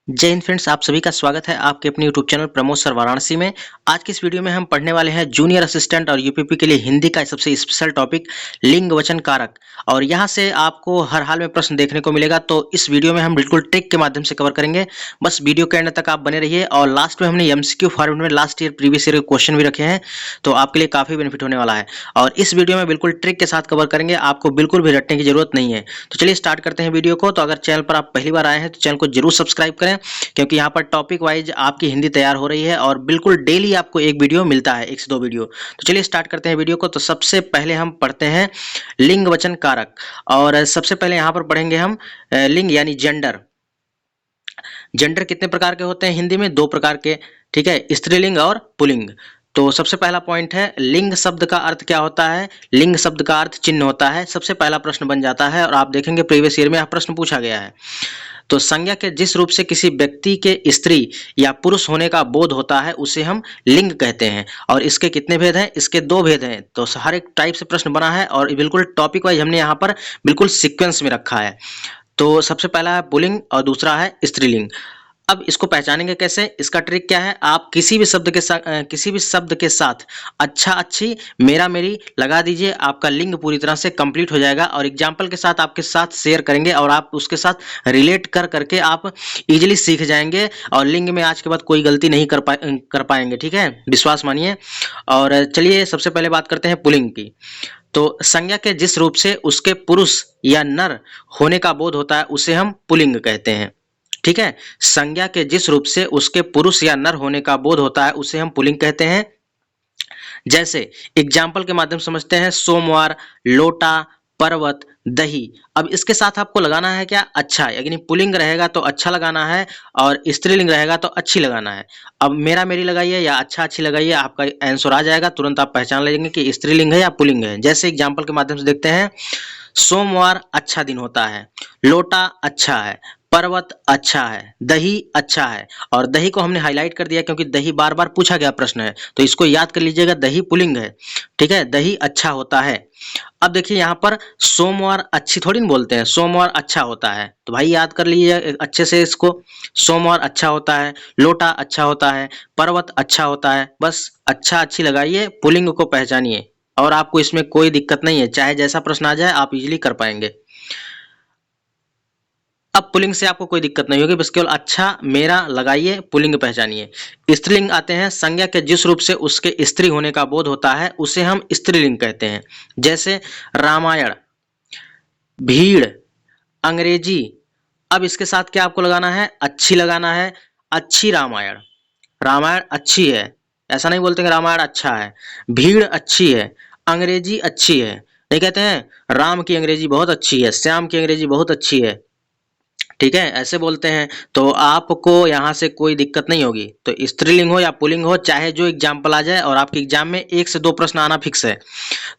जय हिंद फ्रेंड्स, आप सभी का स्वागत है आपके अपने YouTube channel Pramod sir Varanasi में। आज की इस वीडियो में हम पढ़ने वाले हैं जूनियर असिस्टेंट और यूपीपी के लिए हिंदी का सबसे स्पेशल टॉपिक लिंग वचन कारक। और यहां से आपको हर हाल में प्रश्न देखने को मिलेगा, तो इस वीडियो में हम बिल्कुल ट्रिक के माध्यम से कवर करेंगे। बस वीडियो के एंड तक आप बने रहिए। और लास्ट में हमने एमसीक्यू फॉर्मेट में लास्ट ईयर प्रीवियस ईयर के क्वेश्चन भी रखे हैं, तो आपके लिए काफी बेनिफिट होने वाला है। और इस वीडियो में बिल्कुल ट्रिक के साथ कवर करेंगे, आपको बिल्कुल भी रटने की जरूरत नहीं है। तो चलिए स्टार्ट करते हैं वीडियो को। तो अगर चैनल पर आप पहली बार आए हैं तो चैनल को जरूर सब्सक्राइब करें, क्योंकि यहाँ पर टॉपिक वाइज आपकी हिंदी तैयार हो रही है और बिल्कुल डेली आपको एक वीडियो मिलता है, 1 से 2 वीडियो। तो चलिए स्टार्ट करते हैं वीडियो को। तो सबसे पहले हम पढ़ते हैं लिंग वचन कारक। और सबसे पहले यहाँ पर पढ़ेंगे हम लिंग यानी जेंडर। जेंडर कितने प्रकार के होते हैं हिंदी में? 2 प्रकार के, ठीक है, स्त्रीलिंग और पुल्लिंग। तो सबसे पहला पॉइंट है, लिंग शब्द का अर्थ क्या होता है? लिंग शब्द का अर्थ चिन्ह होता है। सबसे पहला प्रश्न बन जाता है, और आप देखेंगे प्रीवियस ईयर में यह प्रश्न पूछा गया है। तो संज्ञा के जिस रूप से किसी व्यक्ति के स्त्री या पुरुष होने का बोध होता है उसे हम लिंग कहते हैं। और इसके कितने भेद हैं? इसके 2 भेद हैं। तो हर एक टाइप से प्रश्न बना है और बिल्कुल टॉपिक वाइज हमने यहाँ पर बिल्कुल सीक्वेंस में रखा है। तो सबसे पहला है पुल्लिंग और दूसरा है स्त्रीलिंग। अब इसको पहचानेंगे कैसे? इसका ट्रिक क्या है, आप किसी भी शब्द के साथ अच्छा अच्छी मेरा मेरी लगा दीजिए, आपका लिंग पूरी तरह से कंप्लीट हो जाएगा। और एग्जाम्पल के साथ आपके साथ शेयर करेंगे और आप उसके साथ रिलेट कर करके आप इजीली सीख जाएंगे। और लिंग में आज के बाद कोई गलती नहीं कर पाएंगे, ठीक है, विश्वास मानिए। और चलिए सबसे पहले बात करते हैं पुल्लिंग की। तो संज्ञा के जिस रूप से उसके पुरुष या नर होने का बोध होता है उसे हम पुल्लिंग कहते हैं, ठीक है। संज्ञा के जिस रूप से उसके पुरुष या नर होने का बोध होता है उसे हम पुल्लिंग कहते हैं। जैसे एग्जाम्पल के माध्यम से समझते हैं, सोमवार, लोटा, पर्वत, दही। अब इसके साथ आपको लगाना है क्या? अच्छा, यानी पुल्लिंग रहेगा तो अच्छा लगाना है और स्त्रीलिंग रहेगा तो अच्छी लगाना है। अब मेरा मेरी लगाइए या अच्छा अच्छी लगाइए, आपका आंसर आ जाएगा, तुरंत आप पहचान लेंगे कि स्त्रीलिंग है या पुल्लिंग है। जैसे एग्जाम्पल के माध्यम से देखते हैं, सोमवार अच्छा दिन होता है, लोटा अच्छा है, पर्वत अच्छा है, दही अच्छा है। और दही को हमने हाईलाइट कर दिया क्योंकि दही बार बार पूछा गया प्रश्न है, तो इसको याद कर लीजिएगा, दही पुल्लिंग है, ठीक है, दही अच्छा होता है। अब देखिए यहाँ पर सोमवार अच्छी थोड़ी ना बोलते हैं, सोमवार अच्छा होता है, तो भाई याद कर लीजिए अच्छे से इसको। सोमवार अच्छा होता है, लोटा अच्छा होता है, पर्वत अच्छा होता है। बस अच्छा अच्छी लगाइए, पुल्लिंग को पहचानिए और आपको इसमें कोई दिक्कत नहीं है, चाहे जैसा प्रश्न आ जाए आप इजीली कर पाएंगे। अब पुल्लिंग से आपको कोई दिक्कत नहीं होगी, बस केवल अच्छा मेरा लगाइए, पुल्लिंग पहचानिए। स्त्रीलिंग आते हैं, संज्ञा के जिस रूप से उसके स्त्री होने का बोध होता है उसे हम स्त्रीलिंग कहते हैं। जैसे रामायण, भीड़, अंग्रेजी। अब इसके साथ क्या आपको लगाना है? अच्छी लगाना है, अच्छी रामायण। रामायण अच्छी है, ऐसा नहीं बोलते कि रामायण अच्छा है। भीड़ अच्छी है, अंग्रेजी अच्छी है। नहीं कहते हैं राम की अंग्रेजी बहुत अच्छी है, श्याम की अंग्रेजी बहुत अच्छी है, ठीक है, ऐसे बोलते हैं। तो आपको यहाँ से कोई दिक्कत नहीं होगी। तो स्त्रीलिंग हो या पुल्लिंग हो, चाहे जो एग्जाम्पल आ जाए, और आपके एग्जाम में 1 से 2 प्रश्न आना फिक्स है।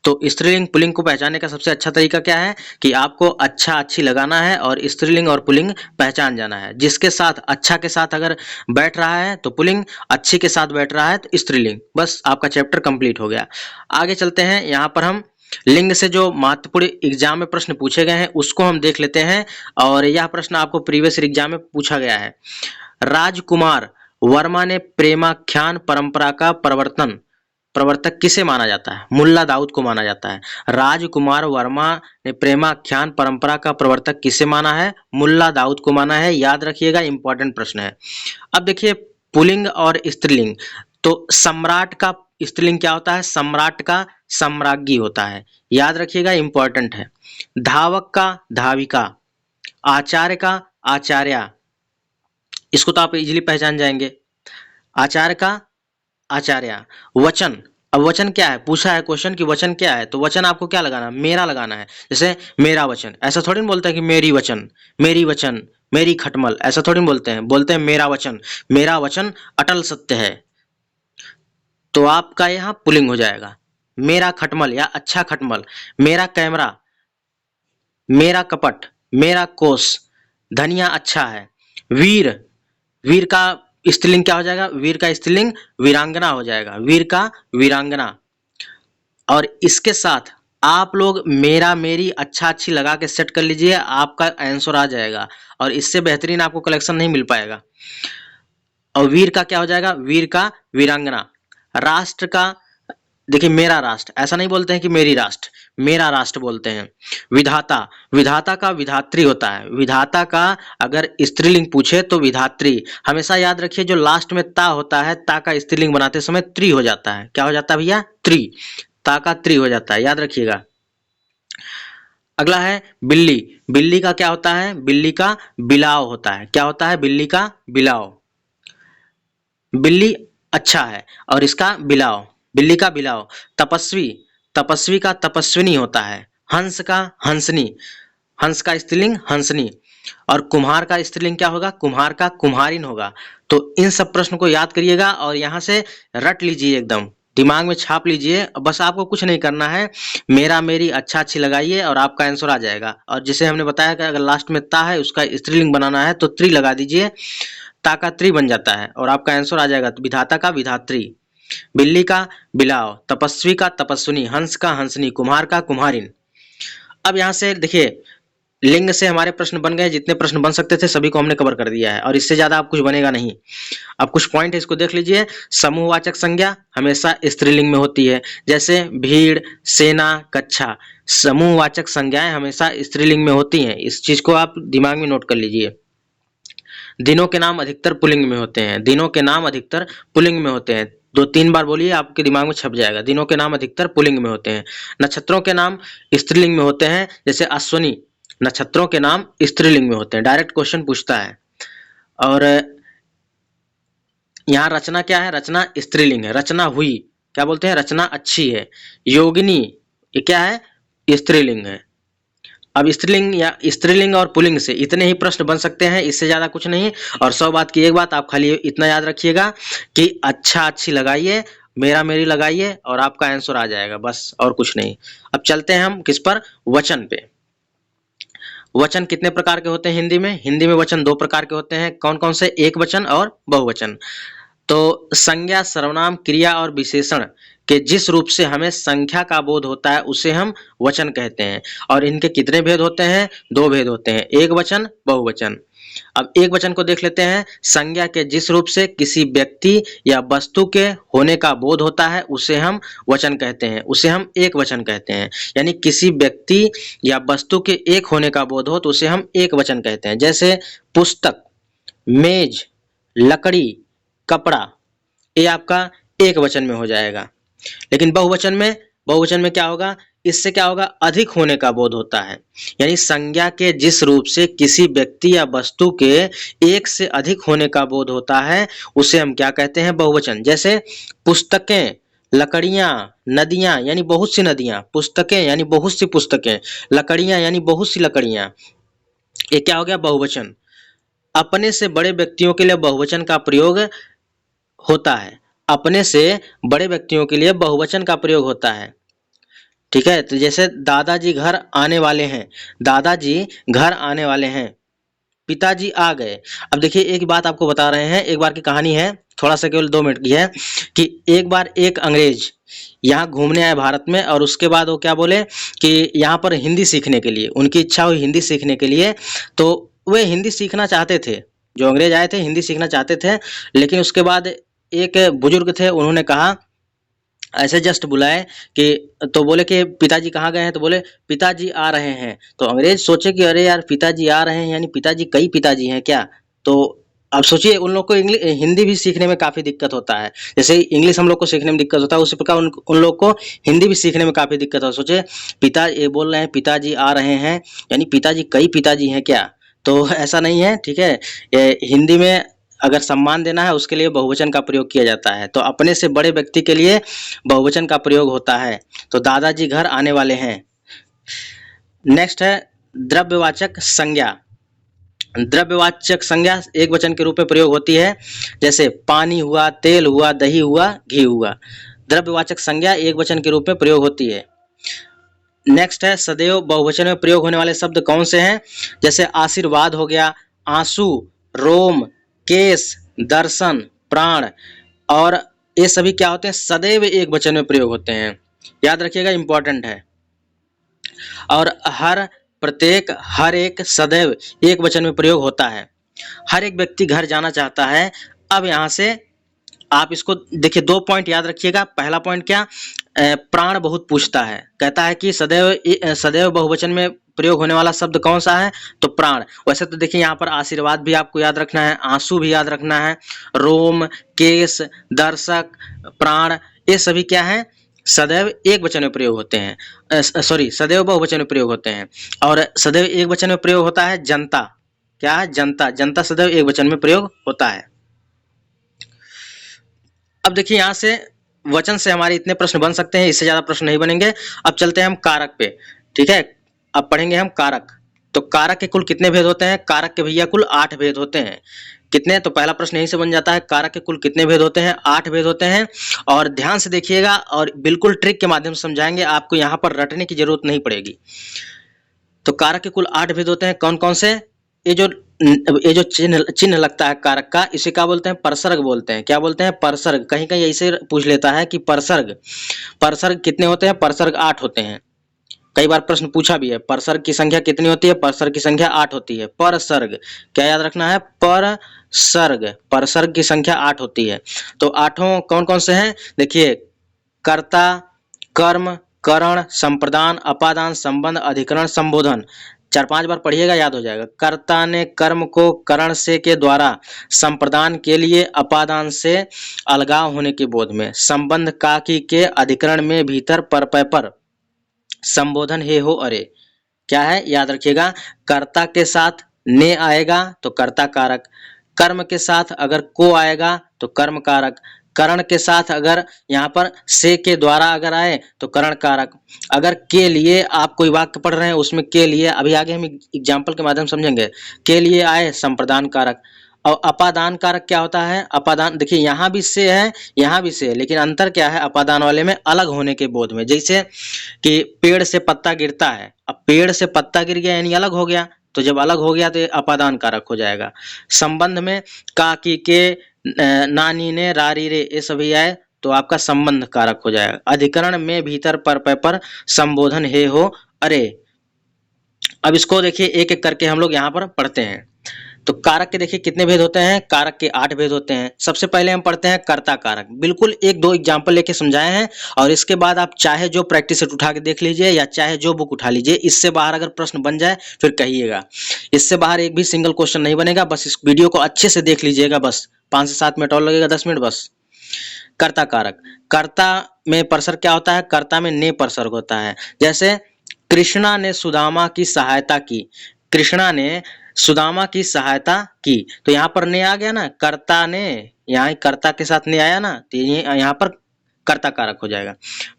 तो स्त्रीलिंग पुल्लिंग को पहचानने का सबसे अच्छा तरीका क्या है कि आपको अच्छा अच्छी लगाना है और स्त्रीलिंग और पुल्लिंग पहचान जाना है। जिसके साथ अच्छा के साथ अगर बैठ रहा है तो पुल्लिंग, अच्छी के साथ बैठ रहा है तो स्त्रीलिंग। बस आपका चैप्टर कंप्लीट हो गया। आगे चलते हैं, यहाँ पर हम लिंग से जो महत्वपूर्ण एग्जाम में प्रश्न पूछे गए हैं उसको हम देख लेते हैं। और यह प्रश्न आपको प्रीवियस एग्जाम में पूछा गया है। राजकुमार वर्मा ने प्रेमाख्यान परंपरा का प्रवर्तक किसे माना जाता है? मुल्ला दाऊद को माना जाता है। राजकुमार वर्मा ने प्रेमाख्यान परंपरा का प्रवर्तक किसे माना है? मुल्ला दाऊद को माना है। याद रखिएगा, इंपॉर्टेंट प्रश्न है। अब देखिए पुल्लिंग और स्त्रीलिंग। तो सम्राट का स्त्रीलिंग क्या होता है? सम्राट का सम्राज्ञी होता है, याद रखिएगा, इंपॉर्टेंट है। धावक का धाविका, आचार्य का आचार्या, इसको तो आप इजीली पहचान जाएंगे, आचार्य का आचार्या। वचन, अब वचन क्या है? पूछा है क्वेश्चन कि वचन क्या है, तो वचन आपको क्या लगाना है? मेरा लगाना है। जैसे मेरा वचन, ऐसा थोड़ी ना बोलते हैं कि मेरी वचन, मेरी वचन, मेरी खटमल, ऐसा थोड़ी ना बोलते हैं, बोलते हैं मेरा वचन। मेरा वचन अटल सत्य है, तो आपका यहाँ पुल्लिंग हो जाएगा। मेरा खटमल या अच्छा खटमल, मेरा कैमरा, मेरा कपट, मेरा कोस, धनिया अच्छा है। वीर, वीर का स्त्रीलिंग क्या हो जाएगा? वीर का स्त्रीलिंग वीरांगना हो जाएगा, वीर का वीरांगना। और इसके साथ आप लोग मेरा मेरी अच्छा अच्छी लगा के सेट कर लीजिए, आपका आंसर आ जाएगा और इससे बेहतरीन आपको कलेक्शन नहीं मिल पाएगा। और वीर का क्या हो जाएगा? वीर का वीरांगना। राष्ट्र का देखिए मेरा राष्ट्र, ऐसा नहीं बोलते हैं कि मेरी राष्ट्र, मेरा राष्ट्र बोलते हैं। विधाता, विधाता का विधात्री होता है। विधाता का अगर स्त्रीलिंग पूछे तो विधात्री। हमेशा याद रखिए जो लास्ट में ता होता है, ता का स्त्रीलिंग बनाते समय त्रि हो जाता है। क्या हो जाता है भैया? त्रि। ता का त्रि हो जाता है, याद रखिएगा। अगला है बिल्ली। बिल्ली का क्या होता है? बिल्ली का बिलाव होता है। क्या होता है? बिल्ली का बिलाव। बिल्ली अच्छा है और इसका बिलाव, बिल्ली का बिलाव। तपस्वी, तपस्वी का तपस्विनी होता है। हंस का हंसनी, हंस का स्त्रीलिंग हंसनी। और कुम्हार का स्त्रीलिंग क्या होगा? कुम्हार का कुम्हारिन होगा। तो इन सब प्रश्न को याद करिएगा और यहाँ से रट लीजिए, एकदम दिमाग में छाप लीजिए। बस आपको कुछ नहीं करना है, मेरा मेरी अच्छा अच्छी लगाइए और आपका आंसर आ जाएगा। और जिसे हमने बताया कि अगर लास्ट में ता है उसका स्त्रीलिंग बनाना है तो त्रि लगा दीजिए, ता का त्रि बन जाता है और आपका आंसर आ जाएगा। विधाता का विधात्री, बिल्ली का बिलाव, तपस्वी का तपस्विनी, हंस का हंसनी, कुम्हार का कुम्हारिन। अब यहाँ से देखिए लिंग से हमारे प्रश्न बन गए, जितने प्रश्न बन सकते थे सभी को हमने कवर कर दिया है और इससे ज्यादा अब कुछ बनेगा नहीं। अब कुछ पॉइंट है, इसको देख लीजिए। समूहवाचक संज्ञा हमेशा स्त्रीलिंग में होती है, जैसे भीड़, सेना, कक्षा। समूहवाचक संज्ञाएं हमेशा स्त्रीलिंग में होती हैं, इस चीज को आप दिमाग में नोट कर लीजिए। दिनों के नाम अधिकतर पुल्लिंग में होते हैं, दिनों के नाम अधिकतर पुल्लिंग में होते हैं। 2-3 बार बोलिए, आपके दिमाग में छप जाएगा। दिनों के नाम अधिकतर पुल्लिंग में होते हैं। नक्षत्रों के नाम स्त्रीलिंग में होते हैं, जैसे अश्विनी। नक्षत्रों के नाम स्त्रीलिंग में होते हैं, डायरेक्ट क्वेश्चन पूछता है। और यहाँ रचना क्या है? रचना स्त्रीलिंग है, रचना हुई। क्या बोलते हैं? रचना अच्छी है। योगिनी, ये क्या है? स्त्रीलिंग है। अब स्त्रीलिंग या स्त्रीलिंग और पुल्लिंग से इतने ही प्रश्न बन सकते हैं, इससे ज्यादा कुछ नहीं। और 100 बात की एक बात, आप खाली इतना याद रखिएगा कि अच्छा अच्छी लगाइए, मेरा मेरी लगाइए और आपका आंसर आ जाएगा, बस और कुछ नहीं। अब चलते हैं हम किस पर? वचन पे। वचन कितने प्रकार के होते हैं हिंदी में? हिंदी में वचन 2 प्रकार के होते हैं। कौन कौन से? एक वचन और बहुवचन। तो संज्ञा, सर्वनाम, क्रिया और विशेषण के जिस रूप से हमें संख्या का बोध होता है उसे हम वचन कहते हैं। और इनके कितने भेद होते हैं? 2 भेद होते हैं, एक वचन, बहुवचन। अब एक वचन को देख लेते हैं। संज्ञा के जिस रूप से किसी व्यक्ति या वस्तु के होने का बोध होता है उसे हम वचन कहते हैं, उसे हम एक वचन कहते हैं। यानी किसी व्यक्ति या वस्तु के एक होने का बोध हो तो उसे हम एक वचन कहते हैं। जैसे पुस्तक, मेज, लकड़ी, कपड़ा, ये आपका एक वचन में हो जाएगा। लेकिन बहुवचन में क्या होगा? इससे क्या होगा? अधिक होने का बोध होता है। यानी संज्ञा के जिस रूप से किसी व्यक्ति या वस्तु के एक से अधिक होने का बोध होता है उसे हम क्या कहते हैं? बहुवचन। जैसे पुस्तकें, लकड़ियां, नदियां यानी बहुत सी नदियां, पुस्तकें यानी बहुत सी पुस्तकें, लकड़ियां यानी बहुत सी लकड़ियां, ये क्या हो गया? बहुवचन। अपने से बड़े व्यक्तियों के लिए बहुवचन का प्रयोग होता है, अपने से बड़े व्यक्तियों के लिए बहुवचन का प्रयोग होता है। ठीक है, तो जैसे दादाजी घर आने वाले हैं, दादाजी घर आने वाले हैं, पिताजी आ गए। अब देखिए एक बात आपको बता रहे हैं, एक बार की कहानी है, थोड़ा सा केवल 2 मिनट की है कि एक बार एक अंग्रेज यहाँ घूमने आए भारत में और उसके बाद वो क्या बोले कि यहाँ पर हिंदी सीखने के लिए, उनकी इच्छा हुई हिंदी सीखने के लिए। तो वे हिंदी सीखना चाहते थे, जो अंग्रेज आए थे हिंदी सीखना चाहते थे। लेकिन उसके बाद एक बुजुर्ग थे, उन्होंने कहा, ऐसे जस्ट बुलाए कि, तो बोले कि पिताजी कहाँ गए हैं? तो बोले पिताजी आ रहे हैं। तो अंग्रेज सोचे कि अरे यार पिताजी आ रहे हैं, यानी पिताजी कई पिताजी हैं क्या? तो अब सोचिए उन लोग को हिंदी भी सीखने में काफी दिक्कत होता है। जैसे इंग्लिश हम लोग को सीखने में दिक्कत होता है उसी प्रकार उन लोग को हिंदी भी सीखने में काफी दिक्कत हो। सोचे पिता ये बोल रहे हैं पिताजी आ रहे हैं, यानी पिताजी कई पिताजी हैं क्या? तो ऐसा नहीं है, ठीक है। हिंदी में अगर सम्मान देना है उसके लिए बहुवचन का प्रयोग किया जाता है। तो अपने से बड़े व्यक्ति के लिए बहुवचन का प्रयोग होता है। तो दादाजी घर आने वाले हैं। नेक्स्ट है द्रव्यवाचक संज्ञा। द्रव्यवाचक संज्ञा एक वचन के रूप में प्रयोग होती है, जैसे पानी हुआ, तेल हुआ, दही हुआ, घी हुआ। द्रव्यवाचक संज्ञा एक वचन के रूप में प्रयोग होती है। नेक्स्ट है सदैव बहुवचन में प्रयोग होने वाले शब्द कौन से हैं? जैसे आशीर्वाद हो गया, आंसू, रोम, केस, दर्शन, प्राण। और ये सभी क्या होते हैं? सदैव एक वचन में प्रयोग होते हैं, याद रखिएगा, इंपॉर्टेंट है। और हर, प्रत्येक, हर एक, सदैव एक वचन में प्रयोग होता है। हर एक व्यक्ति घर जाना चाहता है। अब यहाँ से आप इसको देखिए, 2 पॉइंट याद रखिएगा। पहला पॉइंट क्या, प्राण बहुत पूछता है, कहता है कि सदैव बहुवचन में प्रयोग होने वाला शब्द कौन सा है, तो प्राण। वैसे तो देखिए यहाँ पर आशीर्वाद भी आपको याद रखना है, आंसू भी याद रखना है, रोम, केस, दर्शक, प्राण, ये सभी क्या है, सदैव एक वचन में प्रयोग होते हैं। सॉरी, सदैव बहुवचन में प्रयोग होते हैं। और सदैव एक वचन में प्रयोग होता है जनता। क्या है, जनता। जनता सदैव एक वचन में प्रयोग होता है। अब देखिए यहाँ से वचन से हमारे इतने प्रश्न बन सकते हैं, इससे ज्यादा प्रश्न नहीं बनेंगे। अब चलते हैं हम कारक पे, ठीक है। अब पढ़ेंगे हम कारक। तो कारक के कुल कितने भेद होते हैं, कारक के भैया कुल 8 भेद होते हैं। कितने, तो पहला प्रश्न यहीं से बन जाता है, कारक के कुल कितने भेद होते हैं, 8 भेद होते हैं। और ध्यान से देखिएगा और बिल्कुल ट्रिक के माध्यम से समझाएंगे, आपको यहाँ पर रटने की जरूरत नहीं पड़ेगी। तो कारक के कुल 8 भेद होते हैं। कौन कौन से, ये जो चिन्ह लगता है कारक का, इसे क्या बोलते हैं, परसर्ग बोलते हैं। क्या बोलते हैं, परसर्ग। कहीं कहीं ऐसे पूछ लेता है कि परसर्ग कितने होते हैं, परसर्ग 8 होते हैं। कई बार प्रश्न पूछा भी है, परसर्ग की संख्या कितनी होती है, परसर्ग की संख्या 8 होती है। परसर्ग, क्या याद रखना है, परसर्ग की संख्या 8 होती है। तो 8 कौन कौन से हैं, देखिए, कर्ता, कर्म, करण, संप्रदान, अपादान, संबंध, अधिकरण, संबोधन। 4-5 बार पढ़िएगा, याद हो जाएगा। कर्ता ने कर्म को करण से के द्वारा, संप्रदान के लिए अपादान से अलगाव होने के बोध में, संबंध काकी के अधिकरण में भीतर पर, संबोधन हे हो अरे। क्या है, याद रखिएगा, कर्ता के साथ ने आएगा तो कर्ता कारक, कर्म के साथ अगर को आएगा तो कर्म कारक, करण के साथ अगर यहाँ पर से के द्वारा अगर आए तो करण कारक। अगर के लिए आप कोई वाक्य पढ़ रहे हैं, उसमें के लिए, अभी आगे हम एग्जाम्पल के माध्यम समझेंगे, के लिए आए, संप्रदान कारक। और अपादान कारक क्या होता है, अपादान, देखिए यहाँ भी से है, यहाँ भी से है, लेकिन अंतर क्या है, अपादान वाले में अलग होने के बोध में। जैसे कि पेड़ से पत्ता गिरता है, अब पेड़ से पत्ता गिर गया यानी अलग हो गया, तो जब अलग हो गया तो ये अपादान कारक हो जाएगा। संबंध में का, की, के, नानी ने, रारी रे, ये सभी आए तो आपका संबंध कारक हो जाएगा। अधिकरण में भीतर पर, संबोधन हे हो अरे। अब इसको देखिए एक एक करके हम लोग यहाँ पर पढ़ते हैं। तो कारक के देखिए कितने भेद होते हैं, कारक के 8 भेद होते हैं। सबसे पहले हम पढ़ते हैं कर्ता कारक। बिल्कुल 1-2 एग्जाम्पल लेके समझाए हैं, और इसके बाद आप चाहे जो प्रैक्टिस सेट उठा के देख लीजिए या चाहे जो बुक उठा लीजिए, इससे बाहर अगर प्रश्न बन जाए फिर कहिएगा। इससे बाहर एक भी सिंगल क्वेश्चन नहीं बनेगा, बस इस वीडियो को अच्छे से देख लीजिएगा। बस 5 से 7 मिनट और लगेगा, 10 मिनट बस। कर्ता कारक, कर्ता में परसर्ग क्या होता है, कर्ता में ने परसर्ग होता है। जैसे कृष्णा ने सुदामा की सहायता की, कृष्णा ने सुदामा की सहायता की, तो यहाँ पर ने आ गया ना, कर्ता ने, यहाँ कर्ता के साथ ने आया ना, तो यहाँ पर कर्ता कारक हो जाएगा।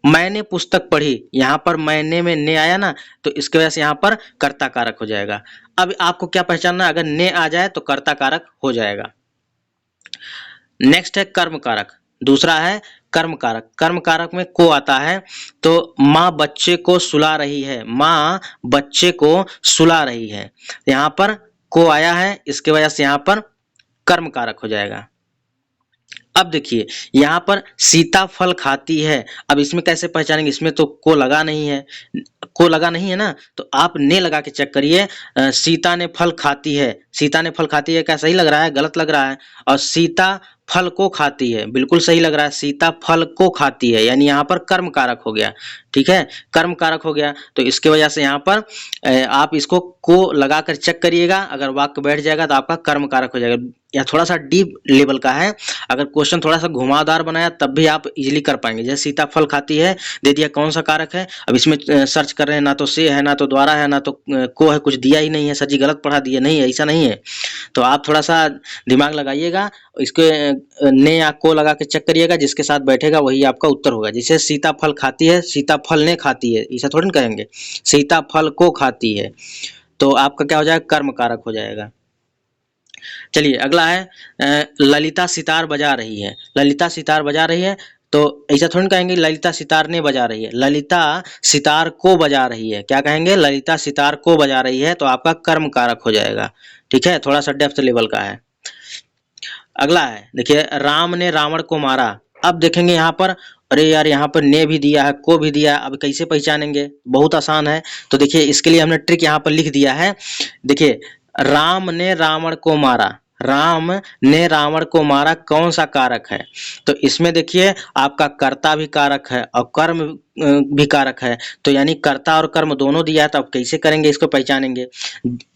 मैंने पुस्तक पढ़ी, यहाँ पर मैंने में ने आया ना, तो इसके वजह से यहाँ पर कर्ता कारक हो जाएगा। अब आपको क्या पहचानना, अगर ने आ जाए तो कर्ता कारक हो जाएगा। नेक्स्ट है कर्म कारक। दूसरा है कर्म कारक। कर्म कारक में को आता है, तो माँ बच्चे को सुला रही है, माँ बच्चे को सुला रही है, यहाँ पर को आया है, इसके वजह से यहाँ पर कर्म कारक हो जाएगा। अब देखिए यहाँ पर सीता फल खाती है, अब इसमें कैसे पहचानेंगे, इसमें तो को लगा नहीं है, को लगा नहीं है ना, तो आप ने लगा के चेक करिए। सीता ने फल खाती है, सीता ने फल खाती है, क्या सही लग रहा है, गलत लग रहा है। और सीता फल को खाती है, बिल्कुल सही लग रहा है, सीता फल को खाती है, यानी यहाँ पर कर्म कारक हो गया। ठीक है, कर्म कारक हो गया, तो इसके वजह से यहाँ पर आप इसको को लगाकर चेक करिएगा, अगर वाक्य बैठ जाएगा तो आपका कर्म कारक हो जाएगा। या थोड़ा सा डीप लेवल का है, अगर क्वेश्चन थोड़ा सा घुमावदार बनाया तब भी आप इजीली कर पाएंगे। जैसे सीता फल खाती है, दे दिया कौन सा कारक है, अब इसमें सर्च कर रहे हैं, ना तो से है, ना तो द्वारा है, ना तो को है, कुछ दिया ही नहीं है, सर जी गलत पढ़ा दिया, नहीं ऐसा नहीं है। तो आप थोड़ा सा दिमाग लगाइएगा, इसके ने या को लगा के चेक करिएगा, जिसके साथ बैठेगा वही आपका उत्तर होगा। जैसे सीता फल खाती है, सीता फल ने खाती है, ऐसा थोड़ी ना कहेंगे, सीता फल को खाती है, तो आपका क्या हो जाएगा, कर्म कारक हो जाएगा। चलिए अगला है ललिता सितार बजा रही है, ललिता सितार बजा रही है, तो ऐसा थोड़ी कहेंगे ललिता सितार ने बजा रही है, ललिता सितार को बजा रही है, क्या कहेंगे, ललिता सितार को बजा रही है, तो आपका कर्म कारक हो जाएगा। ठीक है, थोड़ा सा डेप्थ लेवल का है। अगला है देखिए राम ने रावण को मारा। अब देखेंगे यहाँ पर अरे यार यहाँ पर ने भी दिया है, को भी दिया है, अब कैसे पहचानेंगे? बहुत आसान है। तो देखिए इसके लिए हमने ट्रिक यहाँ पर लिख दिया है। देखिए राम ने रावण को मारा, राम ने रावण को मारा कौन सा कारक है? तो इसमें देखिए आपका कर्ता भी कारक है और कर्म भी कारक है, तो यानी कर्ता और कर्म दोनों दिया है, तो अब कैसे करेंगे इसको पहचानेंगे?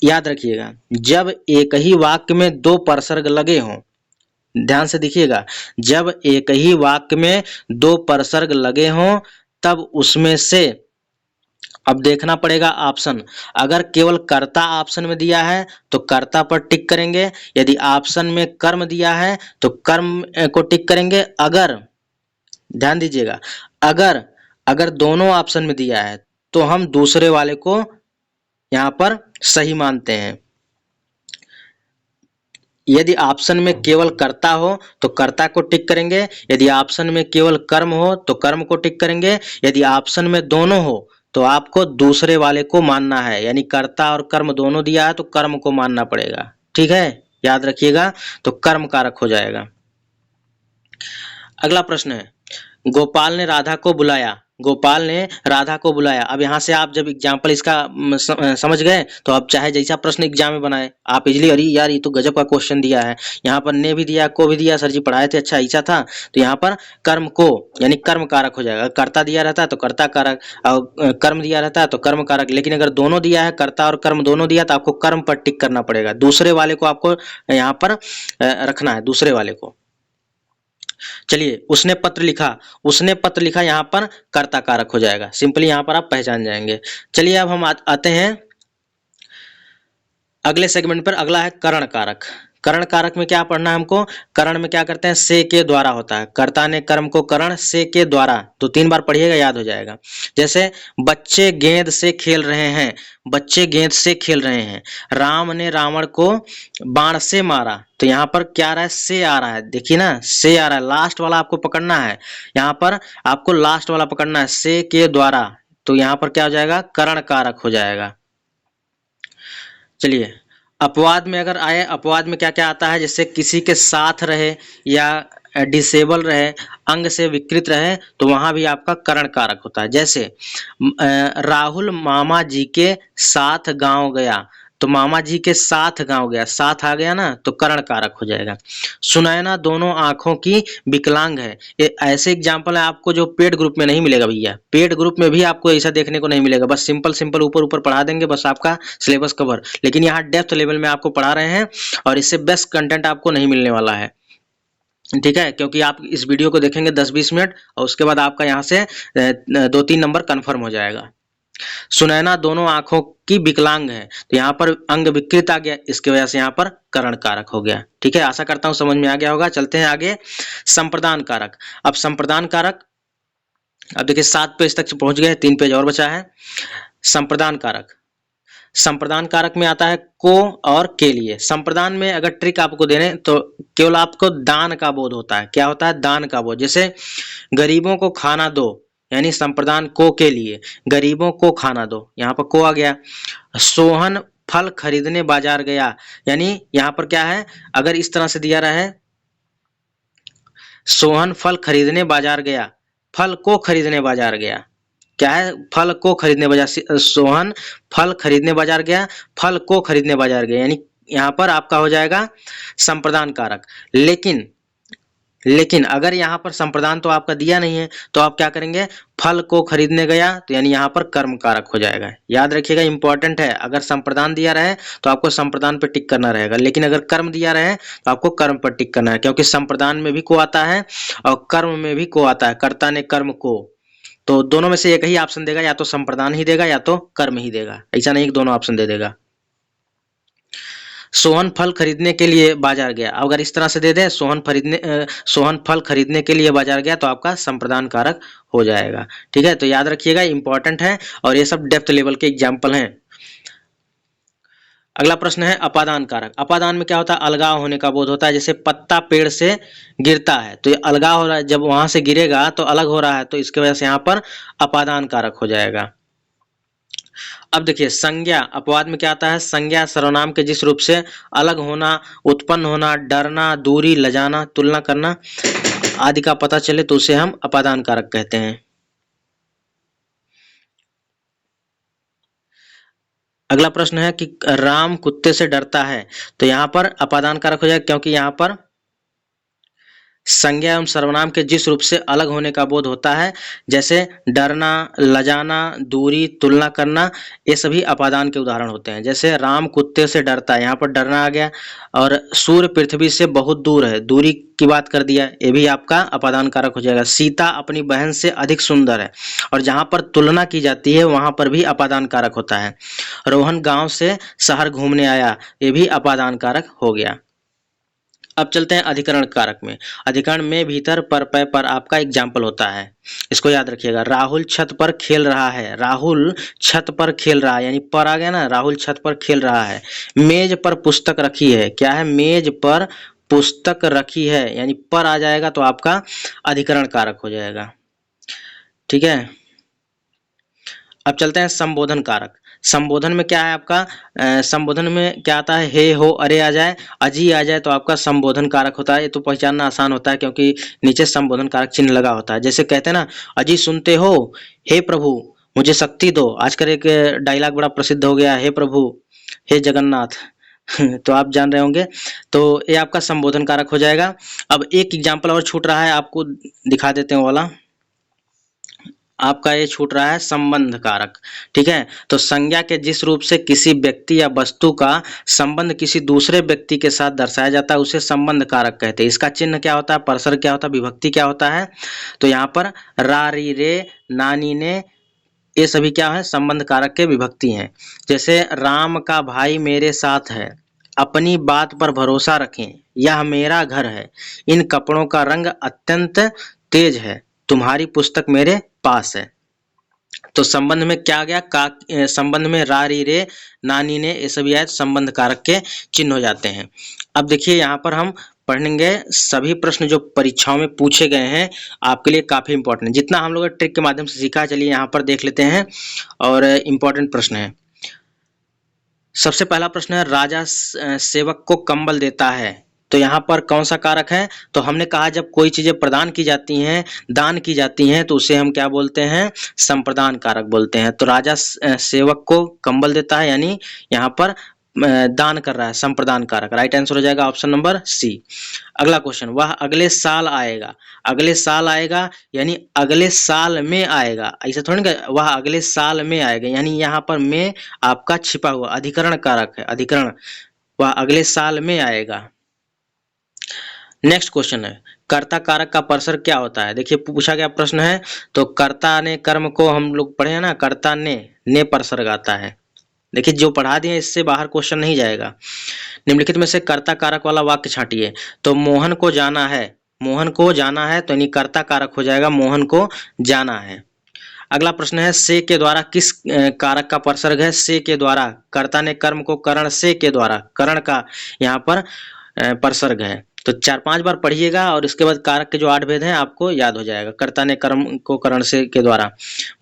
याद रखिएगा, जब एक ही वाक्य में दो परसर्ग लगे हों, ध्यान से देखिएगा, जब एक ही वाक्य में दो परसर्ग लगे हों तब उसमें से अब देखना पड़ेगा ऑप्शन। अगर केवल कर्ता ऑप्शन में दिया है तो कर्ता पर टिक करेंगे, यदि ऑप्शन में कर्म दिया है तो कर्म को टिक करेंगे। अगर ध्यान दीजिएगा, अगर अगर दोनों ऑप्शन में दिया है तो हम दूसरे वाले को यहाँ पर सही मानते हैं। यदि ऑप्शन में केवल कर्ता हो तो कर्ता को टिक करेंगे, यदि ऑप्शन में केवल कर्म हो तो कर्म को टिक करेंगे, यदि ऑप्शन में दोनों हो तो आपको दूसरे वाले को मानना है, यानी कर्ता और कर्म दोनों दिया है तो कर्म को मानना पड़ेगा। ठीक है, याद रखिएगा, तो कर्म कारक हो जाएगा। अगला प्रश्न है, गोपाल ने राधा को बुलाया, गोपाल ने राधा को बुलाया। अब यहाँ से आप जब एग्जाम्पल इसका समझ गए तो आप चाहे जैसा प्रश्न एग्जाम में बनाए आप इजली, अरे यार ये तो गजब का क्वेश्चन दिया है, यहाँ पर ने भी दिया, को भी दिया, सर जी पढ़ाए थे, अच्छा ऐसा था, तो यहाँ पर कर्म को यानी कर्म कारक हो जाएगा। कर्ता दिया रहता है तो कर्ता कारक, और कर्म दिया रहता है तो कर्म कारक। लेकिन अगर दोनों दिया है, कर्ता और कर्म दोनों दिया, तो आपको कर्म पर टिक करना पड़ेगा, दूसरे वाले को आपको यहाँ पर रखना है, दूसरे वाले को। चलिए उसने पत्र लिखा, उसने पत्र लिखा यहाँ पर कर्ता कारक हो जाएगा, सिंपली यहाँ पर आप पहचान जाएंगे। चलिए अब हम आते हैं अगले सेगमेंट पर। अगला है करण कारक। करण कारक में क्या पढ़ना है हमको? करण में क्या करते हैं, से के द्वारा होता है, कर्ता ने कर्म को करण से के द्वारा, तो 3 बार पढ़िएगा याद हो जाएगा। जैसे बच्चे गेंद से खेल रहे हैं, बच्चे गेंद से खेल रहे हैं, राम ने रावण को बाण से मारा, तो यहाँ पर क्या आ रहा है, से आ रहा है, देखिए ना से आ रहा है, लास्ट वाला आपको पकड़ना है, यहाँ पर आपको लास्ट वाला पकड़ना है, से के द्वारा, तो यहाँ पर क्या हो जाएगा, करण कारक हो जाएगा। चलिए अपवाद में अगर आए, अपवाद में क्या क्या आता है, जैसे किसी के साथ रहे या डिसेबल रहे, अंग से विकृत रहे, तो वहां भी आपका करण कारक होता है। जैसे राहुल मामा जी के साथ गांव गया, तो मामा जी के साथ गांव गया, साथ आ गया ना, तो करण कारक हो जाएगा। सुनैना दोनों आंखों की विकलांग है, ये ऐसे एग्जाम्पल है आपको जो पेड ग्रुप में नहीं मिलेगा भैया, पेड ग्रुप में भी आपको ऐसा देखने को नहीं मिलेगा, बस सिंपल सिंपल ऊपर ऊपर पढ़ा देंगे, बस आपका सिलेबस कवर। लेकिन यहाँ डेप्थ लेवल में आपको पढ़ा रहे हैं और इससे बेस्ट कंटेंट आपको नहीं मिलने वाला है, ठीक है, क्योंकि आप इस वीडियो को देखेंगे 10-20 मिनट और उसके बाद आपका यहाँ से 2-3 नंबर कंफर्म हो जाएगा। सुनैना दोनों आंखों की विकलांग है, तो यहाँ पर अंग विकृत आ गया, इसकी वजह से यहाँ पर करण कारक हो गया। ठीक है, आशा करता हूं समझ में आ गया होगा। चलते हैं आगे, संप्रदान कारक। अब संप्रदान कारक, अब देखिए 7 पेज तक पहुंच गए, 3 पेज और बचा है। संप्रदान कारक, संप्रदान कारक में आता है को और के लिए। संप्रदान में अगर ट्रिक आपको दे रहे हैं तो केवल आपको दान का बोध होता है, क्या होता है, दान का बोध। जैसे गरीबों को खाना दो, यानी संप्रदान को के लिए, गरीबों को खाना दो, यहाँ पर को आ गया। सोहन फल खरीदने बाजार गया, यानी यहाँ पर क्या है, अगर इस तरह से दिया रहा है, सोहन फल खरीदने बाजार गया, फल को खरीदने बाजार गया, क्या है, फल को खरीदने बाजार, सोहन फल खरीदने बाजार गया, फल को खरीदने बाजार गया, यानी यहाँ पर आपका हो जाएगा संप्रदान कारक। लेकिन अगर यहाँ पर संप्रदान तो आपका दिया नहीं है, तो आप क्या करेंगे, फल को खरीदने गया, तो यानी यहाँ पर कर्म कारक हो जाएगा। याद रखिएगा, इंपॉर्टेंट है, अगर संप्रदान दिया रहे तो आपको संप्रदान पर टिक करना रहेगा, लेकिन अगर कर्म दिया रहे तो आपको कर्म पर टिक करना है, क्योंकि संप्रदान में भी को आता है और कर्म में भी को आता है, कर्ता ने कर्म को, तो दोनों में से एक ही ऑप्शन देगा, या तो संप्रदान ही देगा या तो कर्म ही देगा, ऐसा नहीं कि दोनों ऑप्शन दे देगा। सोहन फल खरीदने के लिए बाजार गया, अगर इस तरह से दे दे, सोहन फल खरीदने के लिए बाजार गया, तो आपका संप्रदान कारक हो जाएगा। ठीक है, तो याद रखिएगा, इंपॉर्टेंट है और ये सब डेप्थ लेवल के एग्जाम्पल हैं। अगला प्रश्न है अपादान कारक। अपादान में क्या होता है, अलगाव होने का बोध होता है। जैसे पत्ता पेड़ से गिरता है, तो ये अलगाव हो रहा है, जब वहां से गिरेगा तो अलग हो रहा है, तो इसकी वजह से यहाँ पर अपादान कारक हो जाएगा। अब देखिए संज्ञा, अपवाद में क्या आता है, संज्ञा सर्वनाम के जिस रूप से अलग होना, उत्पन्न होना, डरना, दूरी, लजाना, तुलना करना, आदि का पता चले तो उसे हम अपादान कारक कहते हैं। अगला प्रश्न है कि राम कुत्ते से डरता है, तो यहाँ पर अपादान कारक हो जाएगा, क्योंकि यहाँ पर संज्ञा एवं सर्वनाम के जिस रूप से अलग होने का बोध होता है, जैसे डरना, लजाना, दूरी, तुलना करना, ये सभी अपादान के उदाहरण होते हैं। जैसे राम कुत्ते से डरता है, यहाँ पर डरना आ गया, और सूर्य पृथ्वी से बहुत दूर है, दूरी की बात कर दिया, ये भी आपका अपादान कारक हो जाएगा। सीता अपनी बहन से अधिक सुंदर है, और जहाँ पर तुलना की जाती है वहाँ पर भी अपादान कारक होता है। रोहन गांव से शहर घूमने आया, ये भी अपादान कारक हो गया। अब चलते हैं अधिकरण कारक में। अधिकरण में भीतर पर पै पर आपका एग्जाम्पल होता है, इसको याद रखिएगा। राहुल छत पर खेल रहा है, राहुल छत पर खेल रहा है, यानी पर आ गया ना, राहुल छत पर खेल रहा है। मेज पर पुस्तक रखी है, क्या है, मेज पर पुस्तक रखी है, यानी पर आ जाएगा तो आपका अधिकरण कारक हो जाएगा। ठीक है, अब चलते हैं संबोधन कारक। संबोधन में क्या है आपका, संबोधन में क्या आता है, हे हो अरे आ जाए, अजी आ जाए तो आपका संबोधन कारक होता है। ये तो पहचानना आसान होता है क्योंकि नीचे संबोधन कारक चिन्ह लगा होता है। जैसे कहते हैं ना, अजी सुनते हो, हे प्रभु मुझे शक्ति दो। आजकल एक डायलॉग बड़ा प्रसिद्ध हो गया, हे प्रभु, हे जगन्नाथ तो आप जान रहे होंगे, तो ये आपका संबोधन कारक हो जाएगा। अब एक एग्जाम्पल और छूट रहा है, आपको दिखा देते हैं वाला, आपका ये छूट रहा है संबंध कारक। ठीक है, तो संज्ञा के जिस रूप से किसी व्यक्ति या वस्तु का संबंध किसी दूसरे व्यक्ति के साथ दर्शाया जाता है उसे संबंध कारक कहते हैं। इसका चिन्ह क्या होता है, परसर क्या होता है, विभक्ति क्या होता है, तो यहाँ पर रा री रे नानी ने, ये सभी क्या है, संबंध कारक के विभक्ति हैं। जैसे राम का भाई मेरे साथ है, अपनी बात पर भरोसा रखें, यह मेरा घर है, इन कपड़ों का रंग अत्यंत तेज है, तुम्हारी पुस्तक मेरे पास है। तो संबंध में क्या आ गया, संबंध में रा री रे नानी ने, ये सभी आए संबंध कारक के चिन्ह हो जाते हैं। अब देखिए यहाँ पर हम पढ़ेंगे सभी प्रश्न जो परीक्षाओं में पूछे गए हैं, आपके लिए काफी इंपॉर्टेंट, जितना हम लोग ट्रिक के माध्यम से सीखा, चलिए यहाँ पर देख लेते हैं। और इंपॉर्टेंट प्रश्न है। सबसे पहला प्रश्न है, राजा सेवक को कंबल देता है, तो यहाँ पर कौन सा कारक है, तो हमने कहा जब कोई चीजें प्रदान की जाती हैं, दान की जाती हैं, तो उसे हम क्या बोलते हैं, संप्रदान कारक बोलते हैं। तो राजा सेवक को कंबल देता है, यानी यहाँ पर दान कर रहा है, संप्रदान कारक। राइट आंसर हो जाएगा ऑप्शन नंबर सी। अगला क्वेश्चन, वह अगले साल आएगा, अगले साल आएगा यानी अगले साल में आएगा, ऐसा थोड़ी ना, वह अगले साल में आएगा, यानी यहाँ पर में आपका छिपा हुआ अधिकरण कारक है, अधिकरण, वह अगले साल में आएगा। नेक्स्ट क्वेश्चन है, कर्ता कारक का परसर क्या होता है। देखिए पूछा गया प्रश्न है, तो कर्ता ने कर्म को हम लोग पढ़े हैं ना, कर्ता ने परसर्ग आता है। देखिए जो पढ़ा दिए इससे बाहर क्वेश्चन नहीं जाएगा। निम्नलिखित में से कर्ता कारक वाला वाक्य छांटिए। तो मोहन को जाना है, मोहन को जाना है, तो यानी कर्ता कारक हो जाएगा, मोहन को जाना है। अगला प्रश्न है, से के द्वारा किस कारक का परसर्ग है, से के द्वारा, कर्ता ने कर्म को करण से के द्वारा, करण का यहाँ पर परसर्ग है। तो 4-5 बार पढ़िएगा और इसके बाद कारक के जो 8 भेद हैं आपको याद हो जाएगा। कर्ता ने कर्म को करण से के द्वारा।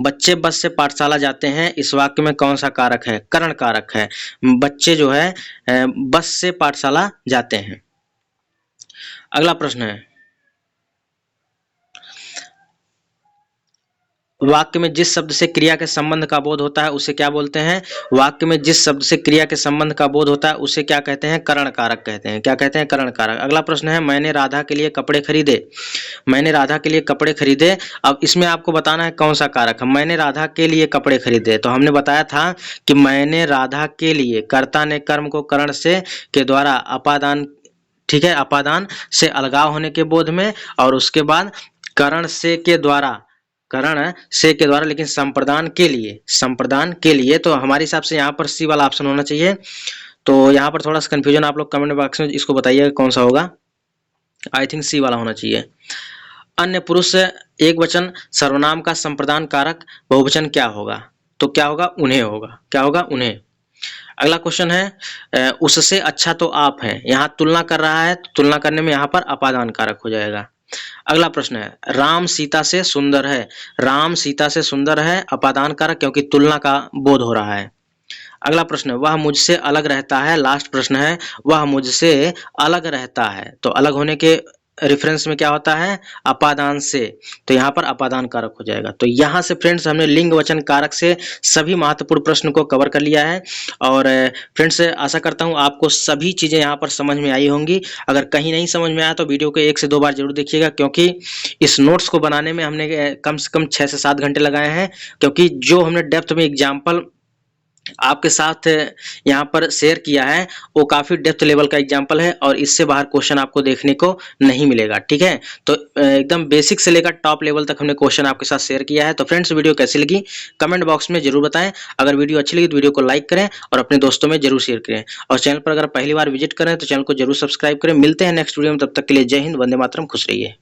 बच्चे बस से पाठशाला जाते हैं, इस वाक्य में कौन सा कारक है, करण कारक है। बच्चे जो है बस से पाठशाला जाते हैं। अगला प्रश्न है, वाक्य में जिस शब्द से क्रिया के संबंध का बोध होता है उसे क्या बोलते हैं, वाक्य में जिस शब्द से क्रिया के संबंध का बोध होता है उसे क्या कहते हैं, करण कारक कहते हैं। क्या कहते हैं, करण कारक। अगला प्रश्न है, मैंने राधा के लिए कपड़े खरीदे, मैंने राधा के लिए कपड़े खरीदे। अब इसमें आपको बताना है कौन सा कारक है, मैंने राधा के लिए कपड़े खरीदे। तो हमने बताया था कि मैंने राधा के लिए, कर्ता ने कर्म को करण से के द्वारा, अपादान, ठीक है, अपादान से अलगाव होने के बोध में, और उसके बाद करण से के द्वारा, करण से के द्वारा, लेकिन संप्रदान के लिए, संप्रदान के लिए। तो हमारे हिसाब से यहाँ पर सी वाला ऑप्शन होना चाहिए। तो यहाँ पर थोड़ा सा कंफ्यूजन, आप लोग कमेंट बॉक्स में इसको बताइएगा कौन सा होगा। आई थिंक सी वाला होना चाहिए। अन्य पुरुष एक वचन सर्वनाम का संप्रदान कारक बहुवचन क्या होगा, तो क्या होगा, उन्हें होगा। क्या होगा, उन्हें। अगला क्वेश्चन है, उससे अच्छा तो आप हैं, यहाँ तुलना कर रहा है, तो तुलना करने में यहाँ पर अपादान कारक हो जाएगा। अगला प्रश्न है, राम सीता से सुंदर है, राम सीता से सुंदर है, अपादान कारक, क्योंकि तुलना का बोध हो रहा है। अगला प्रश्न है, वह मुझसे अलग रहता है, लास्ट प्रश्न है, वह मुझसे अलग रहता है, तो अलग होने के रेफरेंस में क्या होता है, अपादान से, तो यहाँ पर अपादान कारक हो जाएगा। तो यहाँ से फ्रेंड्स हमने लिंग वचन कारक से सभी महत्वपूर्ण प्रश्न को कवर कर लिया है। और फ्रेंड्स आशा करता हूँ आपको सभी चीज़ें यहाँ पर समझ में आई होंगी। अगर कहीं नहीं समझ में आया तो वीडियो को 1 से 2 बार जरूर देखिएगा, क्योंकि इस नोट्स को बनाने में हमने कम से कम 6 से 7 घंटे लगाए हैं, क्योंकि जो हमने डेप्थ में एग्जाम्पल आपके साथ यहाँ पर शेयर किया है वो काफ़ी डेप्थ लेवल का एग्जाम्पल है और इससे बाहर क्वेश्चन आपको देखने को नहीं मिलेगा। ठीक है, तो एकदम बेसिक से लेकर टॉप लेवल तक हमने क्वेश्चन आपके साथ शेयर किया है। तो फ्रेंड्स वीडियो कैसी लगी कमेंट बॉक्स में जरूर बताएं। अगर वीडियो अच्छी लगी तो वीडियो को लाइक करें और अपने दोस्तों में जरूर शेयर करें, और चैनल पर अगर पहली बार विजिट करें तो चैनल को जरूर सब्सक्राइब करें। मिलते हैं नेक्स्ट वीडियो में, तब तक के लिए जय हिंद, वंदे मातरम, खुश रहिए।